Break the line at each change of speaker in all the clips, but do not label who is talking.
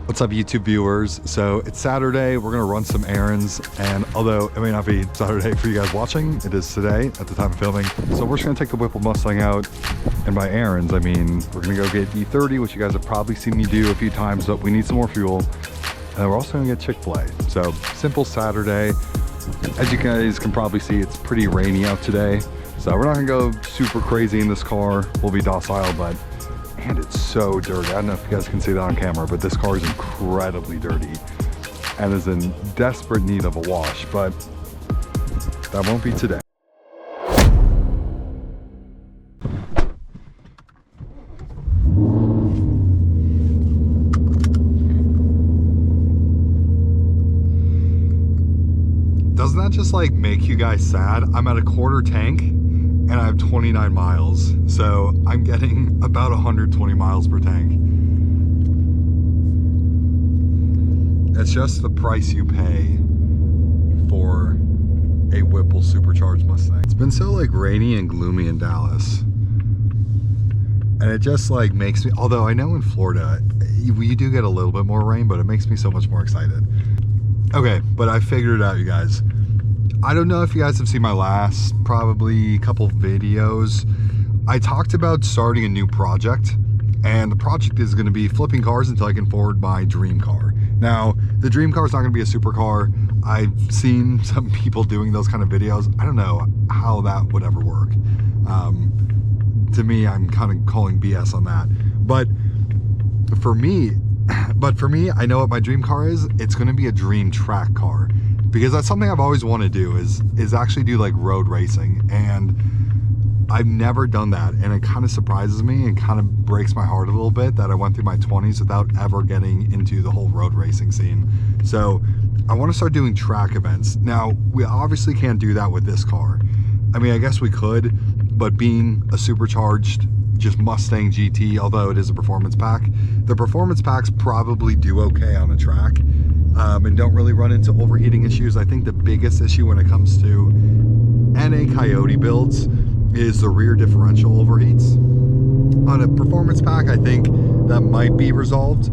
What's up, YouTube viewers? So it's Saturday, we're gonna run some errands, and although it may not be Saturday for you guys watching, it is today at the time of filming. So we're just gonna take the Whippled Mustang out, and by errands, I mean we're gonna go get E30, which you guys have probably seen me do a few times, but we need some more fuel. And we're also gonna get Chick-fil-A. So simple Saturday. As you guys can probably see, it's pretty rainy out today. So we're not gonna go super crazy in this car. We'll be docile, but and it's so dirty. I don't know if you guys can see that on camera, but this car is incredibly dirty and is in desperate need of a wash, but that won't be today. Doesn't that just like make you guys sad? I'm at a quarter tank and I have 29 miles. So I'm getting about 120 miles per tank. It's just the price you pay for a Whippled supercharged Mustang. It's been so like rainy and gloomy in Dallas. And it just like makes me, although I know in Florida, we do get a little bit more rain, but it makes me so much more excited. Okay, but I figured it out, you guys. I don't know if you guys have seen my last probably couple videos. I talked about starting a new project, and the project is going to be flipping cars until I can afford my dream car. Now, the dream car is not going to be a supercar. I've seen some people doing those kind of videos. I don't know how that would ever work. To me, I'm kind of calling BS on that. But for me, I know what my dream car is. It's going to be a dream track car, because that's something I've always wanted to do is actually do like road racing, and I've never done that, and it kind of surprises me and kind of breaks my heart a little bit that I went through my 20s without ever getting into the whole road racing scene. So I want to start doing track events. Now, we obviously can't do that with this car. I mean, I guess we could, but being a supercharged just Mustang GT, although it is a performance pack, the performance packs probably do okay on a track. And don't really run into overheating issues. I think the biggest issue when it comes to NA Coyote builds is the rear differential overheats. On a performance pack, I think that might be resolved,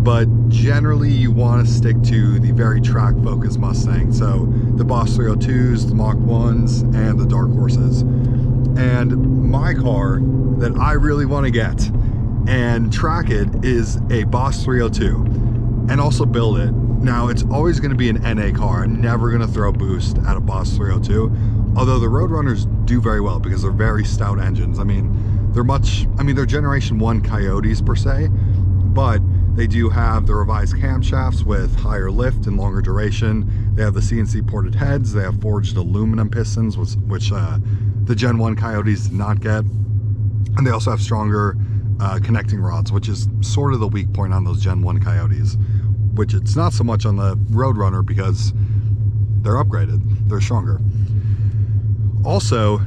but generally you want to stick to the very track focused Mustang. So the Boss 302s, the Mach 1s, and the Dark Horses. And my car that I really want to get and track it is a Boss 302, and also build it. Now, it's always going to be an NA car. I'm never going to throw boost at a Boss 302, although the Roadrunners do very well because they're very stout engines. I mean, they're Generation 1 Coyotes per se, but they do have the revised camshafts with higher lift and longer duration. They have the CNC ported heads. They have forged aluminum pistons, which the Gen 1 Coyotes did not get. And they also have stronger connecting rods, which is sort of the weak point on those Gen 1 Coyotes, which it's not so much on the Roadrunner because they're upgraded, they're stronger. Also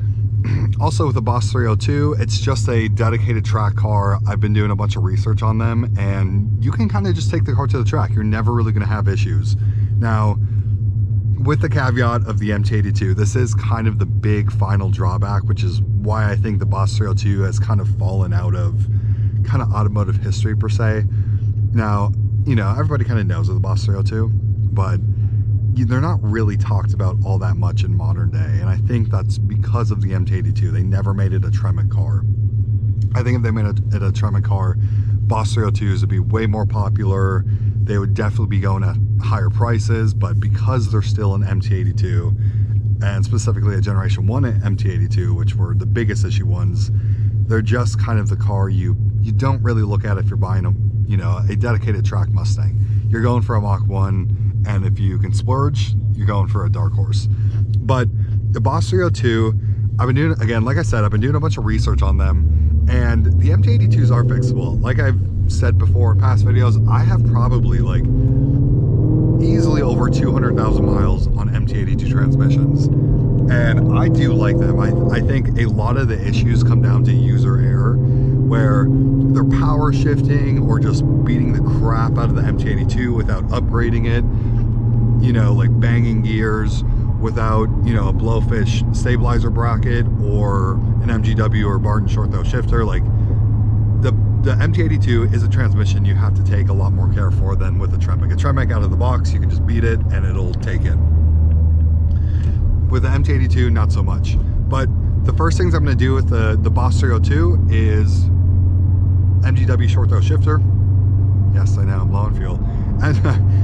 with the Boss 302, it's just a dedicated track car. I've been doing a bunch of research on them, and you can kind of just take the car to the track. You're never really gonna have issues. Now, with the caveat of the MT82, this is kind of the big final drawback, which is why I think the Boss 302 has kind of fallen out of kind of automotive history per se. Now, you know, everybody kind of knows of the Boss 302, but they're not really talked about all that much in modern day. And I think that's because of the MT82. They never made it a Tremec car. I think if they made it a Tremec car, Boss 302s would be way more popular. They would definitely be going at higher prices, but because they're still an MT82, and specifically a Generation 1 MT82, which were the biggest issue ones, they're just kind of the car you don't really look at if you're buying a dedicated track Mustang. You're going for a Mach 1, and if you can splurge, you're going for a Dark Horse. But the Boss 302, I've been doing, again, like I said, I've been doing a bunch of research on them, and the MT82s are fixable. Like I've said before in past videos, I have probably like easily over 200,000 miles on MT82 transmissions, and I do like them. I think a lot of the issues come down to user error, where they're power shifting or just beating the crap out of the MT82 without upgrading it, you know, like banging gears without, you know, a blowfish stabilizer bracket or an MGW or Barton short throw shifter. Like the MT82 is a transmission you have to take a lot more care for than with a Tremec. A Tremec out of the box, you can just beat it and it'll take it. With the MT82, not so much. But the first things I'm going to do with the Boss 302 is MGW short throw shifter. Yes, I know, I'm low on fuel. And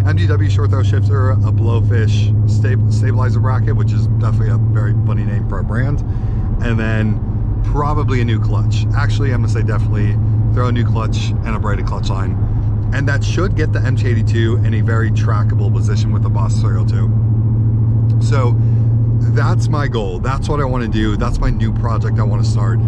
MGW short throw shifter, a blowfish stabilizer bracket, which is definitely a very funny name for a brand. And then probably a new clutch. Actually, I'm gonna say definitely throw a new clutch and a braided clutch line. And that should get the MT82 in a very trackable position with the Boss 302. So that's my goal. That's what I want to do. That's my new project I want to start.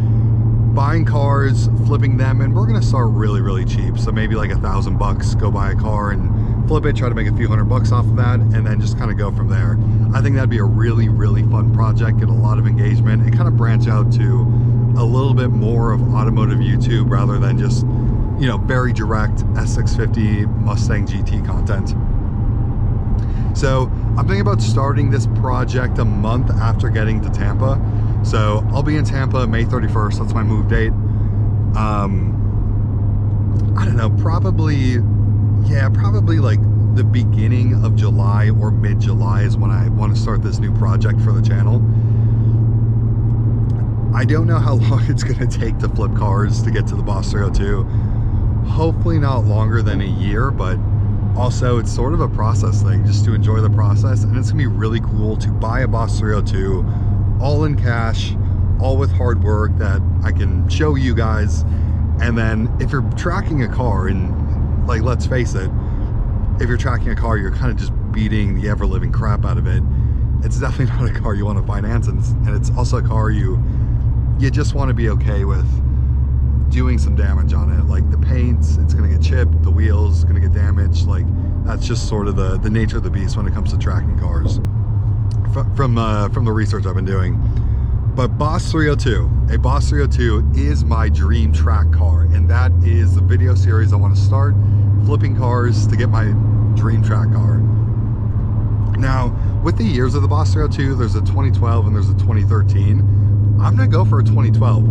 Buying cars, flipping them, and we're gonna start really, really cheap. So maybe like $1,000, go buy a car and flip it, try to make a few $100 off of that, and then just kind of go from there. I think that'd be a really, really fun project, get a lot of engagement, and kind of branch out to a little bit more of automotive YouTube rather than just, you know, very direct S650 Mustang GT content. So I'm thinking about starting this project a month after getting to Tampa. So I'll be in Tampa May 31st, that's my move date. I don't know, probably like the beginning of July or mid-July is when I want to start this new project for the channel. I don't know how long it's going to take to flip cars to get to the Boss 302. Hopefully not longer than a year, but also it's sort of a process thing, just to enjoy the process. And it's gonna be really cool to buy a Boss 302 all in cash, all with hard work that I can show you guys. And then if you're tracking a car, and like, let's face it, if you're tracking a car, you're kind of just beating the ever-living crap out of it. It's definitely not a car you want to finance, and it's also a car you just want to be okay with doing some damage on it. Like the paints, it's gonna get chipped, the wheels gonna get damaged. Like that's just sort of the nature of the beast when it comes to tracking cars from the research I've been doing. But Boss 302, a Boss 302 is my dream track car, and that is the video series I want to start, flipping cars to get my dream track car. Now with the years of the Boss 302, there's a 2012 and there's a 2013. I'm gonna go for a 2012.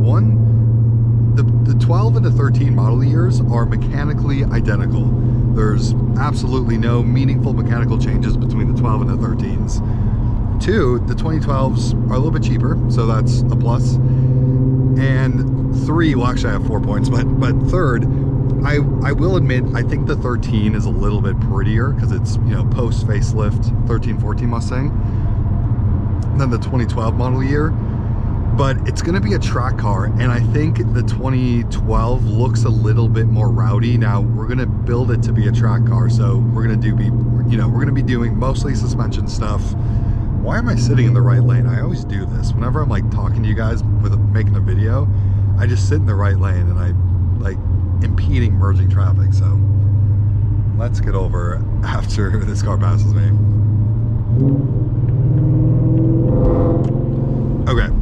The 12 and the 13 model years are mechanically identical. There's absolutely no meaningful mechanical changes between the 12 and the 13s. Two, the 2012s are a little bit cheaper, so that's a plus. And three, well actually I have 4 points, but third, I will admit, I think the 13 is a little bit prettier because it's, you know, post facelift 13-14 Mustang than the 2012 model year. But it's going to be a track car, and I think the 2012 looks a little bit more rowdy. Now we're going to build it to be a track car, so we're going to we're going to be doing mostly suspension stuff. Why am I sitting in the right lane? I always do this whenever I'm like talking to you guys with making a video. I just sit in the right lane and I like impeding merging traffic. So let's get over after this car passes me. Okay.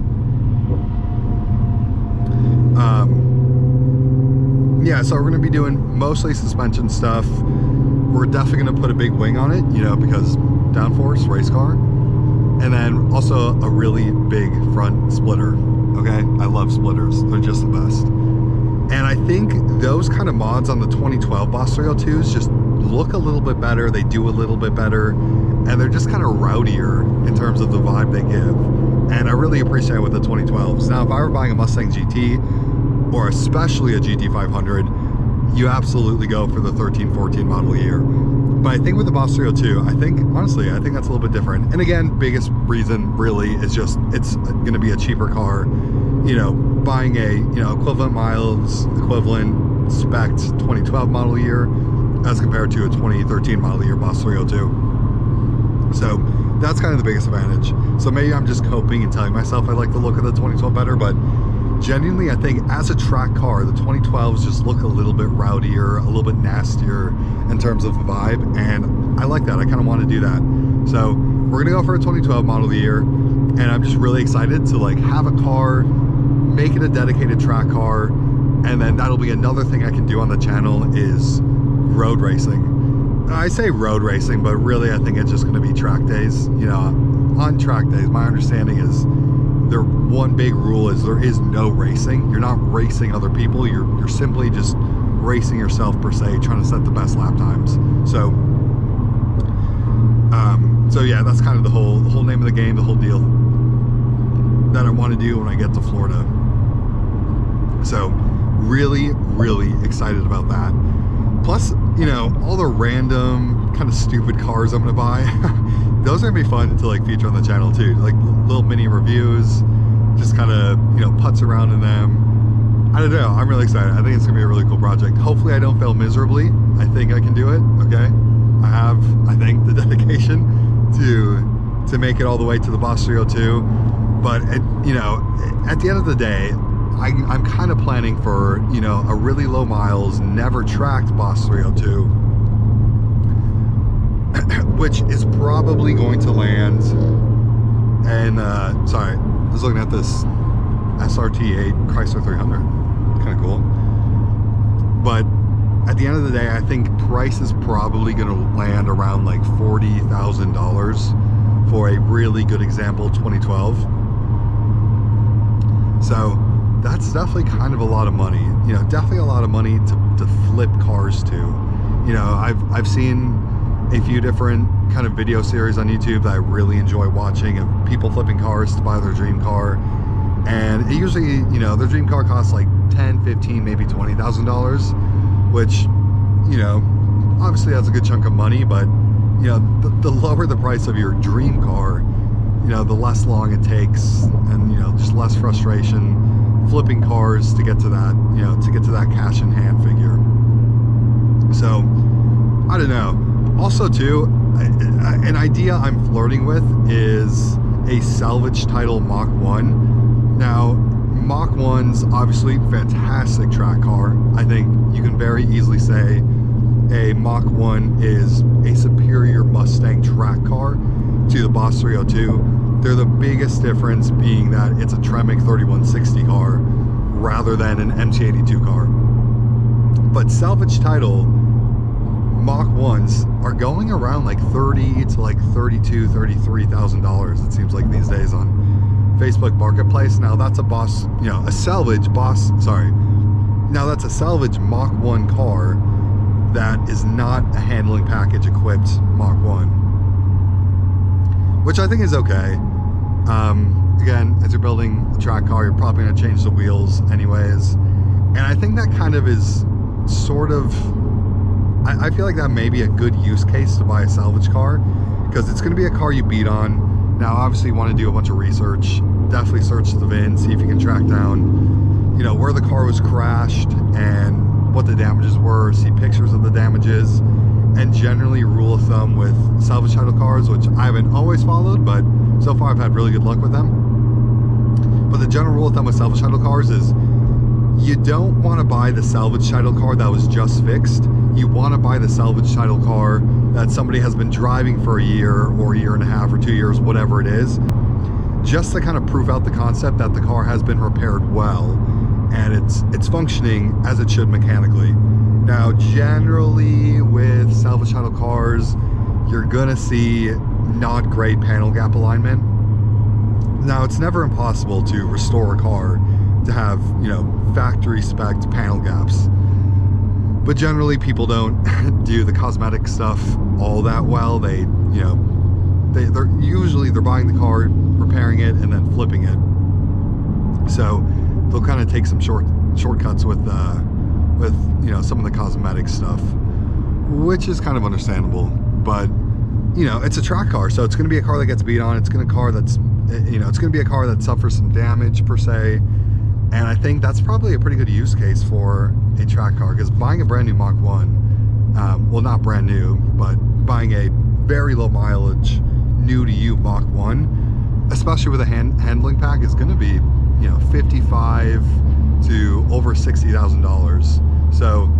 Yeah, so we're going to be doing mostly suspension stuff. We're definitely going to put a big wing on it, you know, because downforce, race car. And then also a really big front splitter, okay? I love splitters. They're just the best. And I think those kind of mods on the 2012 Boss 302s just look a little bit better. They do a little bit better. And they're just kind of rowdier in terms of the vibe they give. And I really appreciate it with the 2012s. Now, if I were buying a Mustang GT, or especially a GT500, you absolutely go for the 13-14 model year. But I think with the Boss 302, honestly, I think that's a little bit different. And again, biggest reason really is just it's going to be a cheaper car. You know, buying a, you know, equivalent miles, equivalent spec'd 2012 model year as compared to a 2013 model year Boss 302. So that's kind of the biggest advantage. So maybe I'm just coping and telling myself I like the look of the 2012 better, but genuinely, I think as a track car, the 2012s just look a little bit rowdier, a little bit nastier in terms of the vibe, and I like that. I kind of want to do that. So we're gonna go for a 2012 model year, and I'm just really excited to like have a car, make it a dedicated track car, and then that'll be another thing I can do on the channel is road racing. I say road racing, but really I think it's just gonna be track days. You know, on track days, my understanding is their one big rule is there is no racing. You're not racing other people. You're simply just racing yourself per se, trying to set the best lap times. So, so yeah, that's kind of the whole name of the game, the whole deal that I want to do when I get to Florida. So, really, really excited about that. Plus, you know, all the random kind of stupid cars I'm gonna buy, those are gonna be fun to like feature on the channel too. Like little mini reviews, just kind of, you know, putz around in them. I don't know, I'm really excited. I think it's gonna be a really cool project. Hopefully I don't fail miserably. I think I can do it, okay? I have, I think, the dedication to make it all the way to the Boss 302. But, you know, at the end of the day, I'm kind of planning for, you know, a really low miles, never tracked Boss 302, which is probably going to land, and, sorry, I was looking at this SRT8 Chrysler 300, kind of cool. But at the end of the day, I think price is probably going to land around like $40,000 for a really good example 2012. So that's definitely kind of a lot of money, you know, definitely a lot of money to flip cars to. You know, I've seen a few different kind of video series on YouTube that I really enjoy watching of people flipping cars to buy their dream car. And it usually, you know, their dream car costs like $10, $15, maybe $20,000, which, you know, obviously that's a good chunk of money, but, you know, the lower the price of your dream car, you know, the less long it takes, and, you know, just less frustration flipping cars to get to that, you know, to get to that cash in hand figure. So, I don't know. Also too, an idea I'm flirting with is a salvage title Mach 1. Now, Mach 1's obviously fantastic track car. I think you can very easily say a Mach 1 is a superior Mustang track car to the Boss 302. They're the biggest difference being that it's a Tremec 3160 car rather than an MT82 car. But salvage title Mach 1s are going around like $30,000 to like $32,000, $33,000, it seems like these days on Facebook Marketplace. Now that's a Boss, you know, a salvage Boss, sorry. Now that's a salvage Mach 1 car that is not a handling package equipped Mach 1, which I think is okay. Again, as you're building a track car, you're probably going to change the wheels anyways. And I think that kind of is sort of, I feel like that may be a good use case to buy a salvage car, because it's going to be a car you beat on. Now, obviously you want to do a bunch of research, definitely search the VIN, see if you can track down, you know, where the car was crashed and what the damages were, see pictures of the damages. And generally, rule of thumb with salvage title cars, which I haven't always followed, but so far I've had really good luck with them. But the general rule of thumb with salvage title cars is you don't want to buy the salvage title car that was just fixed. You want to buy the salvage title car that somebody has been driving for a year or a year and a half or 2 years, whatever it is, just to kind of prove out the concept that the car has been repaired well and it's functioning as it should mechanically. Now, generally with salvage title cars, you're gonna see not great panel gap alignment. Now, it's never impossible to restore a car to have, you know, factory spec panel gaps, but generally people don't do the cosmetic stuff all that well. They, you know, they're usually buying the car, repairing it, and then flipping it. So they'll kind of take some shortcuts with you know, some of the cosmetic stuff, which is kind of understandable. But, you know, it's a track car, so it's going to be a car that gets beat on. It's going to be a car that's, you know, it's going to be a car that suffers some damage per se. And I think that's probably a pretty good use case for a track car, because buying a brand new Mach 1, well, not brand new, but buying a very low mileage, new to you Mach 1, especially with a handling pack, is going to be, you know, $55,000 to over $60,000. So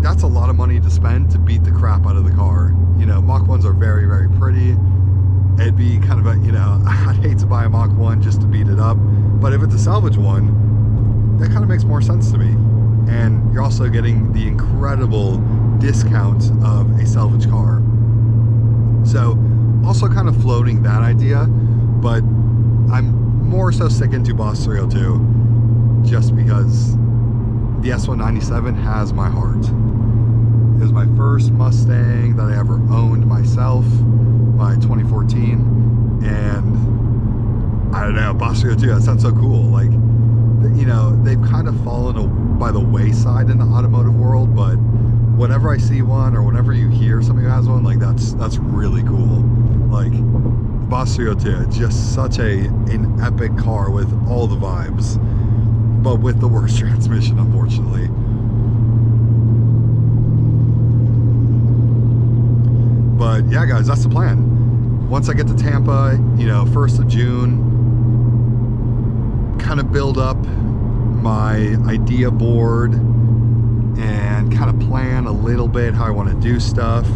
that's a lot of money to spend to beat the crap out of the car. You know, Mach 1s are very, very pretty. It'd be kind of a, you know, I'd hate to buy a Mach 1 just to beat it up, but if it's a salvage one, that kind of makes more sense to me. And you're also getting the incredible discount of a salvage car. So also kind of floating that idea, but I'm more so sticking to Boss 302 just because the S197 has my heart. It was my first Mustang that I ever owned myself by 2014, and I don't know, Boss 302, that sounds so cool. Like, you know, they've kind of fallen by the wayside in the automotive world, but whenever I see one or whenever you hear somebody who has one, like that's really cool. Like, the Boss 302, it's just such an epic car with all the vibes, but with the worst transmission, unfortunately. But yeah, guys, that's the plan. Once I get to Tampa, you know, 1st of June, kind of build up my idea board and kind of plan a little bit how I want to do stuff.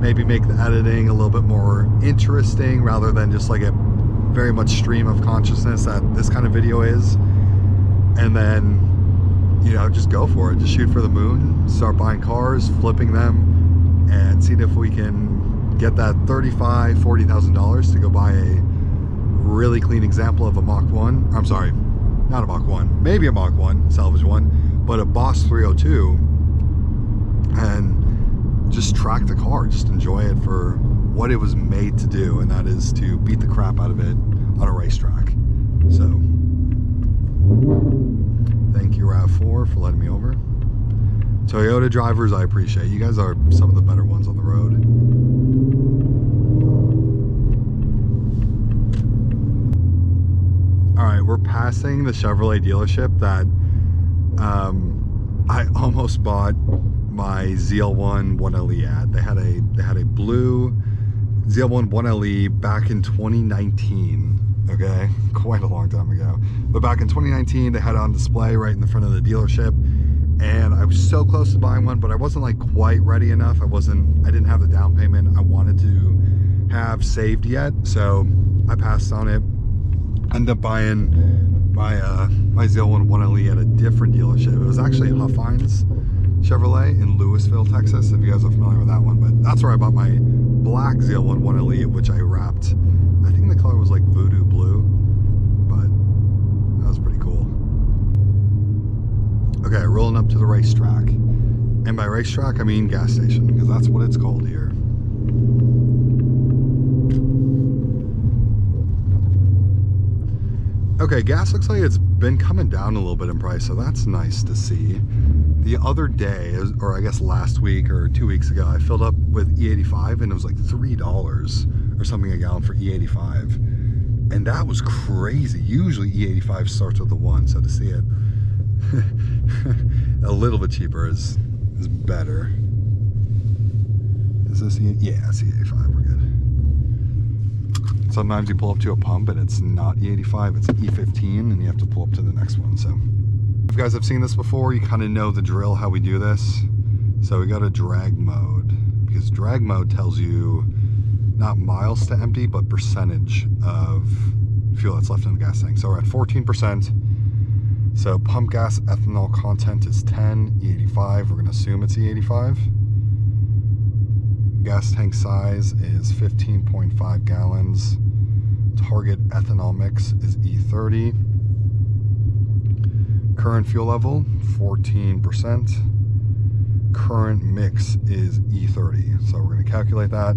Maybe make the editing a little bit more interesting rather than just like a very much stream of consciousness that this kind of video is. And then, you know, just go for it. Just shoot for the moon, start buying cars, flipping them, and seeing if we can get that $35,000, $40,000 to go buy a really clean example of a Mach 1. I'm sorry, not a Mach 1, maybe a Mach 1, salvage one, but a Boss 302, and just track the car, just enjoy it for what it was made to do, and that is to beat the crap out of it on a racetrack. So, thank you, RAV4, for letting me over. Toyota drivers, I appreciate. You guys are some of the better ones on the road. Alright, we're passing the Chevrolet dealership that I almost bought my ZL1 1LE at. They had a blue ZL1 1LE back in 2019. Okay, quite a long time ago. But back in 2019, they had it on display right in the front of the dealership, and I was so close to buying one, but I wasn't like quite ready enough. I didn't have the down payment I wanted to have saved yet, so I passed on it. Ended up buying my ZL1 1LE at a different dealership. It was actually Huffines Chevrolet in Louisville, Texas, if you guys are familiar with that one. But that's where I bought my black ZL1 1LE, which I wrapped, I think the color was like voodoo blue, but that was pretty cool. Okay, rolling up to the racetrack. And by racetrack, I mean gas station, because that's what it's called here. Okay, gas looks like it's been coming down a little bit in price, so that's nice to see. The other day, or I guess last week or 2 weeks ago, I filled up with E85 and it was like $3 or something a gallon for E85. And that was crazy. Usually E85 starts with a 1, so to see it a little bit cheaper is better. Is this E85? Yeah, it's E85, we're good. Sometimes you pull up to a pump and it's not E85, it's E15, and you have to pull up to the next one. So if you guys have seen this before, you kind of know the drill how we do this. So we got a drag mode, because drag mode tells you not miles to empty, but percentage of fuel that's left in the gas tank. So we're at 14%. So pump gas ethanol content is 10, E85, we're gonna assume it's E85. Gas tank size is 15.5 gallons. Target ethanol mix is E30. Current fuel level, 14%. Current mix is E30. So we're going to calculate that.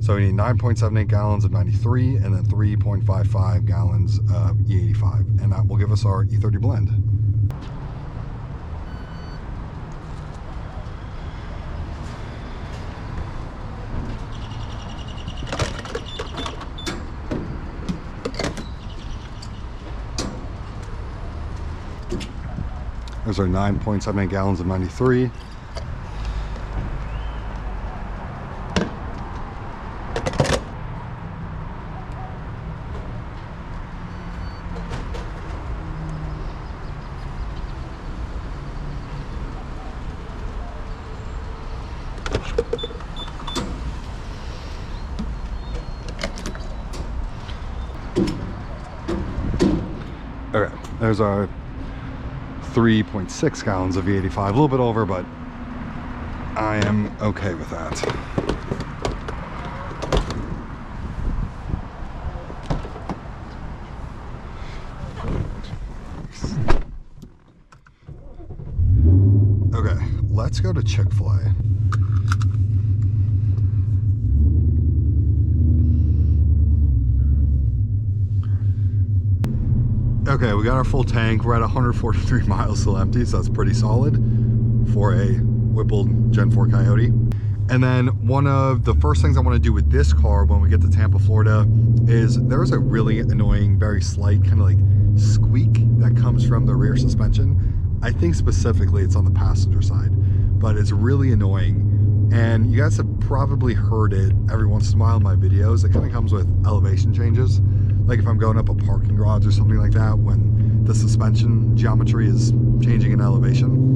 So we need 9.78 gallons of 93 and then 3.55 gallons of E85. And that will give us our E30 blend. There's our 9.78 gallons of 93. Okay, there's our 3.6 gallons of E85, a little bit over, but I am okay with that. let's go to Chick-fil-A. Okay, we got our full tank. We're at 143 miles still empty, so that's pretty solid for a Whippled Gen 4 Coyote. And then one of the first things I want to do with this car when we get to Tampa, Florida, is there's a really annoying, very slight kind of like squeak that comes from the rear suspension. I think specifically it's on the passenger side, but it's really annoying. And you guys have probably heard it every once in a while in my videos. It kind of comes with elevation changes. Like if I'm going up a parking garage or something like that, when the suspension geometry is changing in elevation.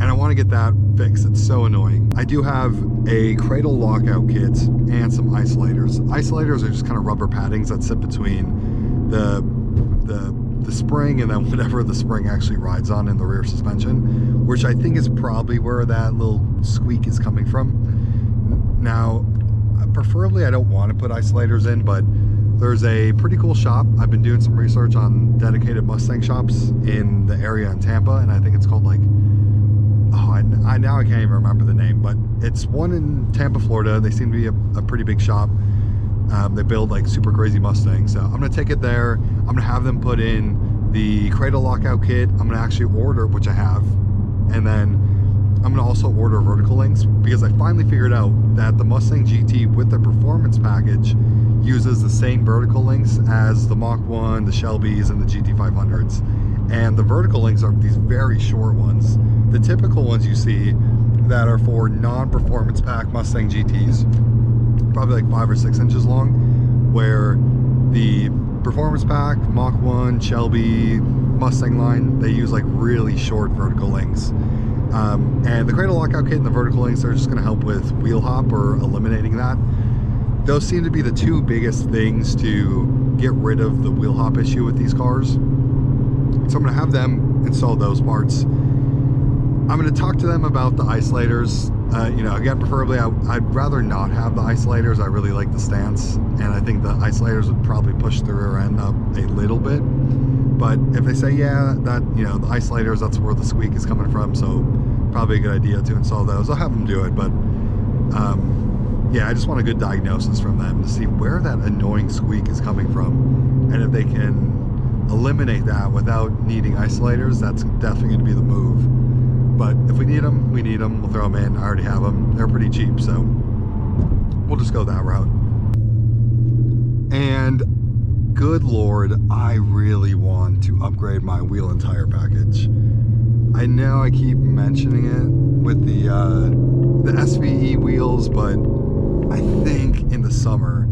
And I want to get that fixed. It's so annoying. I do have a cradle lockout kit and some isolators. Isolators are just kind of rubber paddings that sit between the spring and then whatever the spring actually rides on in the rear suspension, which I think is probably where that little squeak is coming from. Now, preferably I don't want to put isolators in, but there's a pretty cool shop. I've been doing some research on dedicated Mustang shops in the area in Tampa, and I think it's called like, now I can't even remember the name, but it's one in Tampa, Florida. They seem to be a pretty big shop. They build like super crazy Mustangs. So I'm gonna take it there. I'm gonna have them put in the cradle lockout kit. I'm gonna actually order, which I have, and then I'm gonna also order vertical links, because I finally figured out that the Mustang GT with the performance package uses the same vertical links as the Mach 1, the Shelbys, and the GT500s. And the vertical links are these very short ones. The typical ones you see that are for non-performance pack Mustang GTs, probably like 5 or 6 inches long, where the performance pack, Mach 1, Shelby, Mustang line, they use like really short vertical links. And the cradle lockout kit and the vertical links are just going to help with wheel hop or eliminating that. Those seem to be the two biggest things to get rid of the wheel hop issue with these cars. So I'm going to have them install those parts. I'm going to talk to them about the isolators. You know, again, preferably I'd rather not have the isolators. I really like the stance, and I think the isolators would probably push the rear end up a little bit. But if they say, yeah, that, you know, the isolators, that's where the squeak is coming from, so probably a good idea to install those, I'll have them do it. But yeah, I just want a good diagnosis from them to see where that annoying squeak is coming from, and if they can eliminate that without needing isolators, that's definitely going to be the move. But if we need them, we need them. We'll throw them in. I already have them. They're pretty cheap, so we'll just go that route. And good Lord, I really want to upgrade my wheel and tire package. I know I keep mentioning it with the SVE wheels, but I think in the summer,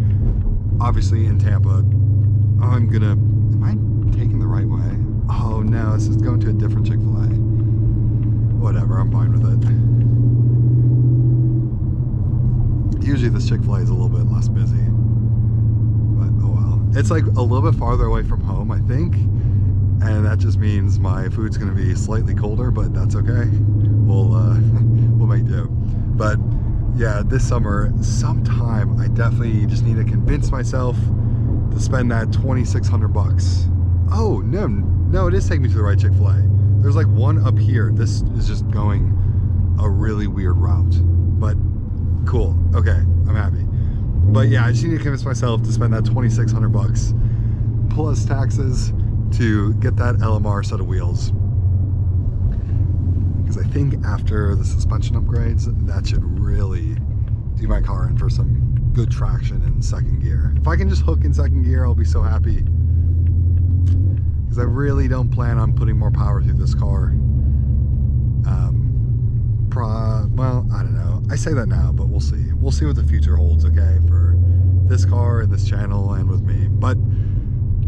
obviously in Tampa, I'm gonna, am I taking the right way? Oh no, this is going to a different Chick-fil-A. Whatever, I'm fine with it. Usually this Chick-fil-A is a little bit less busy, but oh well. It's like a little bit farther away from home, I think, and that just means my food's gonna be slightly colder, but that's okay. We'll we'll make do. But yeah, this summer, sometime I definitely just need to convince myself to spend that $2,600. Oh no, it is taking me to the right Chick-fil-A. There's like one up here. This is just going a really weird route, but cool. Okay, I'm happy. But yeah, I just need to convince myself to spend that $2,600 plus taxes to get that LMR set of wheels. Because I think after the suspension upgrades, that should really do my car in for some good traction in second gear. If I can just hook in second gear, I'll be so happy. Because I really don't plan on putting more power through this car. Well, I don't know. I say that now, but we'll see. We'll see what the future holds, okay, for this car and this channel and with me. But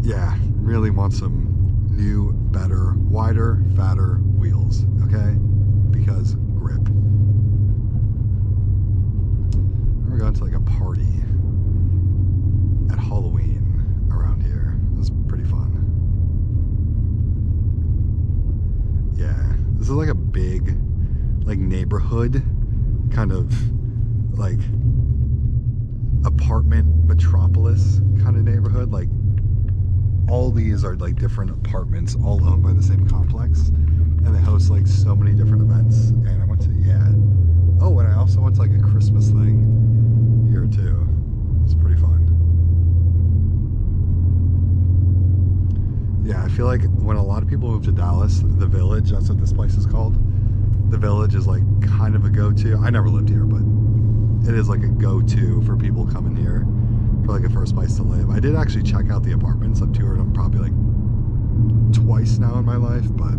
yeah, really want some new, better, wider, fatter wheels, okay? Because grip. We're going to like a party at Halloween around here. It was pretty fun. Yeah, this is like a big, like neighborhood, kind of like apartment metropolis kind of neighborhood. Like all these are like different apartments all owned by the same complex, and they host like so many different events. And I went to, yeah. Oh, and I also went to like a Christmas thing here too. It's pretty fun. Yeah, I feel like when a lot of people move to Dallas, the Village, that's what this place is called. The Village is like kind of a go-to. I never lived here, but it is like a go-to for people coming here for like a first place to live. I did actually check out the apartments. I've toured them probably like twice now in my life, but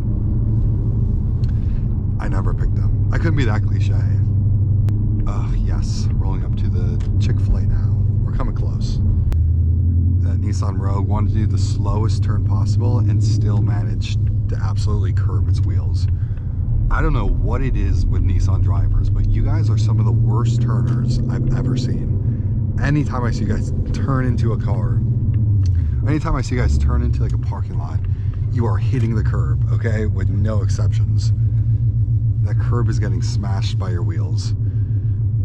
I never picked them. I couldn't be that cliche. Yes, rolling up to the Chick-fil-A now. We're coming close. That Nissan Rogue wanted to do the slowest turn possible and still managed to absolutely curb its wheels. I don't know what it is with Nissan drivers, but you guys are some of the worst turners I've ever seen. Anytime I see you guys turn into a car, anytime I see you guys turn into like a parking lot, you are hitting the curb, okay? With no exceptions. That curb is getting smashed by your wheels.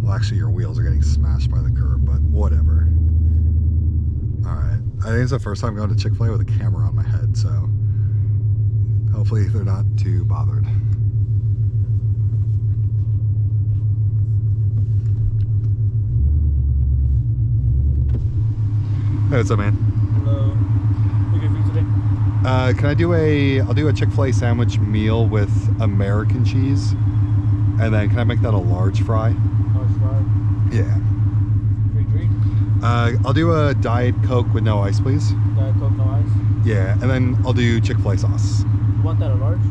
Well, actually your wheels are getting smashed by the curb, but whatever. All right, I think it's the first time going to Chick-fil-A with a camera on my head, so hopefully they're not too bothered. Hey, what's up, man?
Hello. What can I do today?
Can I do I'll do a Chick-fil-A sandwich meal with American cheese, and then can I make that a large fry?
Large fry?
Yeah.
Free drink?
I'll do a Diet Coke with no ice, please.
Diet Coke, no ice?
Yeah, and then I'll do Chick-fil-A sauce.
You want that a large?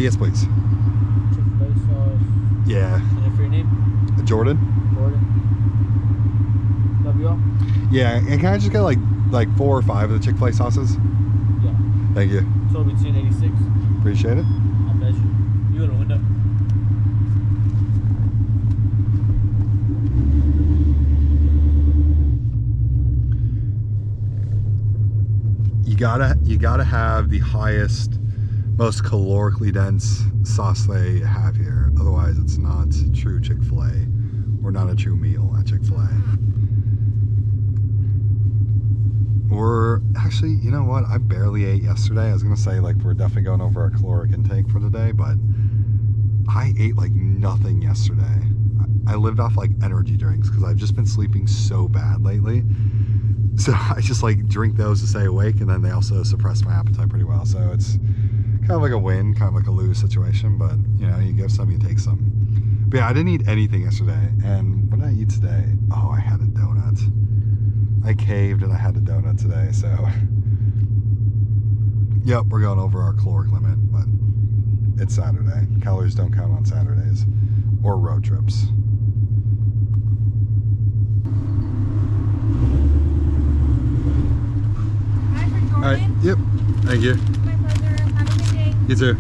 Yes, please.
Chick-fil-A sauce.
Yeah.
And then for your name?
Jordan?
Jordan. Love you all?
Yeah, and can I just get like 4 or 5 of the Chick-fil-A sauces?
Yeah.
Thank you.
Total between 86.
Appreciate it.
I measure. You in the window.
You gotta have the highest, most calorically dense sauce they have here. Otherwise, it's not true Chick-fil-A, or not a true meal at Chick-fil-A. Or actually, you know what? I barely ate yesterday. I was gonna say like we're definitely going over our caloric intake for today, but I ate like nothing yesterday. I lived off like energy drinks because I've just been sleeping so bad lately. So I just like drink those to stay awake, and then they also suppress my appetite pretty well. So it's kind of like a win, kind of like a lose situation, but you know, you give some, you take some. But yeah, I didn't eat anything yesterday. And what did I eat today? Oh, I had a donut. I caved and I had a donut today, so. Yep, we're going over our caloric limit, but it's Saturday. Calories don't count on Saturdays or road trips. All right, yep, thank you.
My pleasure. Have a good day.
You too.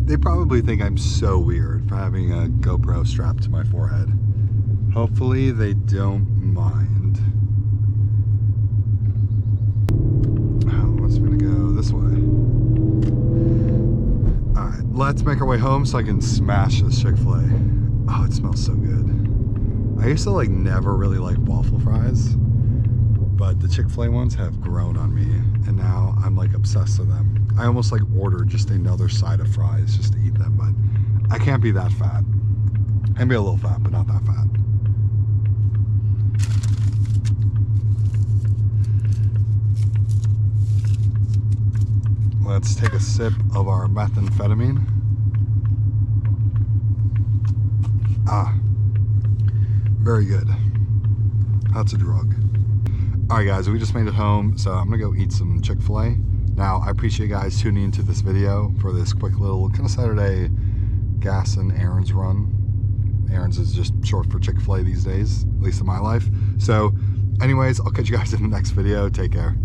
They probably think I'm so weird for having a GoPro strapped to my forehead. Hopefully they don't mind. Oh, I'm gonna go this way. All right, let's make our way home so I can smash this Chick-fil-A. Oh, it smells so good. I used to like never really like waffle fries, but the Chick-fil-A ones have grown on me, and now I'm like obsessed with them. I almost like ordered just another side of fries just to eat them, but I can't be that fat. I can be a little fat, but not that fat. Let's take a sip of our methamphetamine. Ah, very good. That's a drug. All right, guys, we just made it home, so I'm gonna go eat some Chick-fil-A. Now, I appreciate you guys tuning into this video for this quick little kind of Saturday gas and errands run. Errands is just short for Chick-fil-A these days, at least in my life. So, anyways, I'll catch you guys in the next video. Take care.